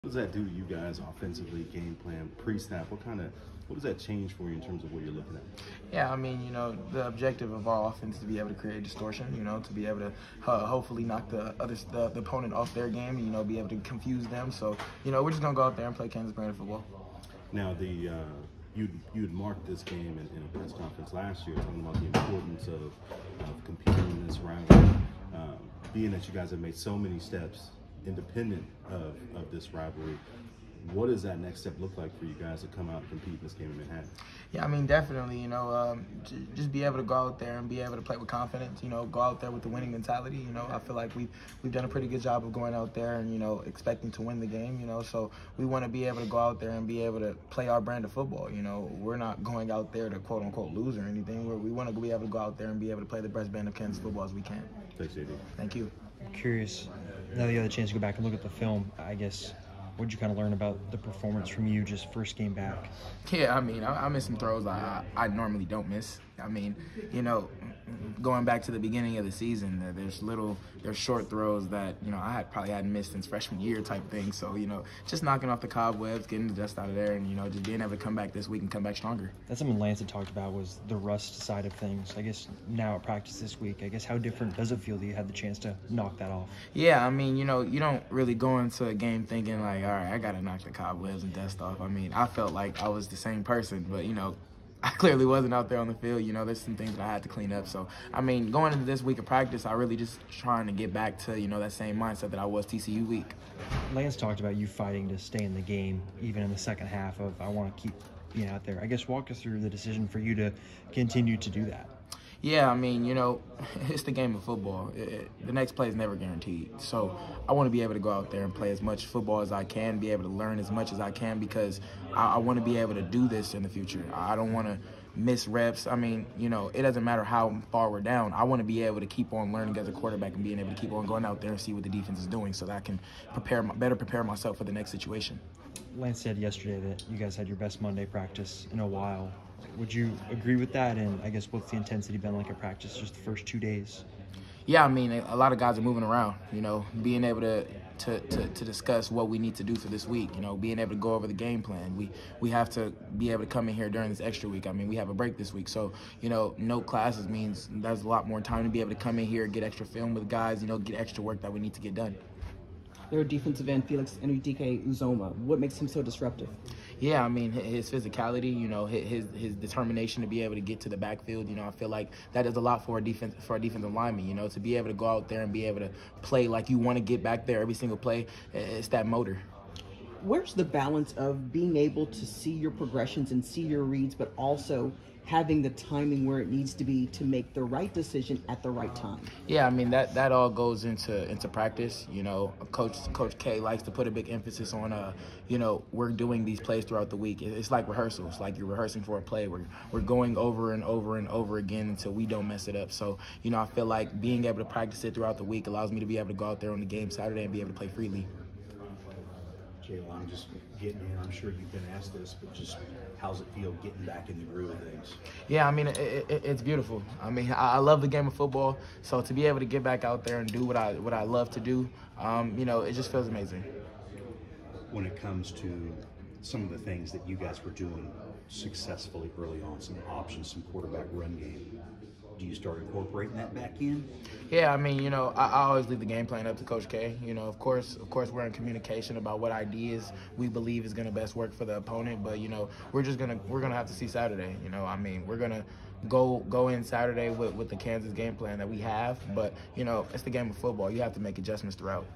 What does that do to you guys offensively, game plan, pre-snap? What does that change for you in terms of what you're looking at? Yeah, I mean, the objective of our offense is to be able to create distortion, to be able to hopefully knock the opponent off their game, be able to confuse them. So, we're just going to go out there and play Kansas brand of football. Now, you had marked this game in a press conference last year, talking about the importance of competing in this rivalry, being that you guys have made so many steps independent of this rivalry. What does that next step look like for you guys to come out and compete in this game in Manhattan? Yeah, I mean, definitely, just be able to go out there and be able to play with confidence, go out there with the winning mentality. I feel like we've done a pretty good job of going out there and, expecting to win the game, so we want to be able to go out there and be able to play our brand of football. We're not going out there to quote unquote lose or anything. We want to be able to go out there and be able to play the best brand of Kansas football as we can. Thanks, JD. Thank you. I'm curious, now that you had a chance to go back and look at the film, I guess, what did you kind of learn about the performance from you just first game back? Yeah, I mean, I missed some throws I normally don't miss. I mean, going back to the beginning of the season, there's short throws that, I probably hadn't missed since freshman year type thing. So, just knocking off the cobwebs, getting the dust out of there, and, just being able to come back this week and come back stronger. That's something Lance had talked about, was the rust side of things. I guess now at practice this week, I guess how different does it feel that you had the chance to knock that off? Yeah, I mean, you don't really go into a game thinking like, all right, I got to knock the cobwebs and dust off. I mean, I felt like I was the same person, but, I clearly wasn't out there on the field. There's some things that I had to clean up. So, I mean, going into this week of practice, I really just trying to get back to, that same mindset that I was TCU week. Lance talked about you fighting to stay in the game, even in the second half of, I want to keep being out there. I guess walk us through the decision for you to continue to do that. Yeah, I mean, it's the game of football. The next play is never guaranteed. So I want to be able to go out there and play as much football as I can, be able to learn as much as I can, because I want to be able to do this in the future. I don't want to miss reps. I mean, it doesn't matter how far we're down. I want to be able to keep on learning as a quarterback and being able to keep on going out there and see what the defense is doing so that I can better prepare myself for the next situation. Lance said yesterday that you guys had your best Monday practice in a while. Would you agree with that? And I guess what's the intensity been like at practice just the first 2 days? Yeah, I mean, a lot of guys are moving around, being able to discuss what we need to do for this week, being able to go over the game plan. We have to be able to come in here during this extra week. I mean, we have a break this week. So, no classes means there's a lot more time to be able to come in here, get extra film with guys, get extra work that we need to get done. Their defensive end, Felix Enrique Uzoma. What makes him so disruptive? Yeah, I mean, his physicality, his determination to be able to get to the backfield. I feel like that does a lot for a defensive lineman. To be able to go out there and be able to play like you want to get back there every single play. It's that motor. Where's the balance of being able to see your progressions and see your reads, but also having the timing where it needs to be to make the right decision at the right time? Yeah, I mean, that all goes into practice. Coach K likes to put a big emphasis on, we're doing these plays throughout the week. It's like rehearsals, like you're rehearsing for a play. We're going over and over and over again until we don't mess it up. So, I feel like being able to practice it throughout the week allows me to be able to go out there on the game Saturday and be able to play freely. Jalon, just getting in, I'm sure you've been asked this, but just how's it feel getting back in the groove of things? Yeah, I mean, it's beautiful. I mean, I love the game of football, so to be able to get back out there and do what I love to do, it just feels amazing. When it comes to some of the things that you guys were doing successfully early on, some options, some quarterback run game, do you start incorporating that back in? Yeah, I mean, I always leave the game plan up to Coach K. Of course, we're in communication about what ideas we believe is going to best work for the opponent. But we're gonna have to see Saturday. I mean, we're gonna go in Saturday with the Kansas game plan that we have. But it's the game of football. You have to make adjustments throughout.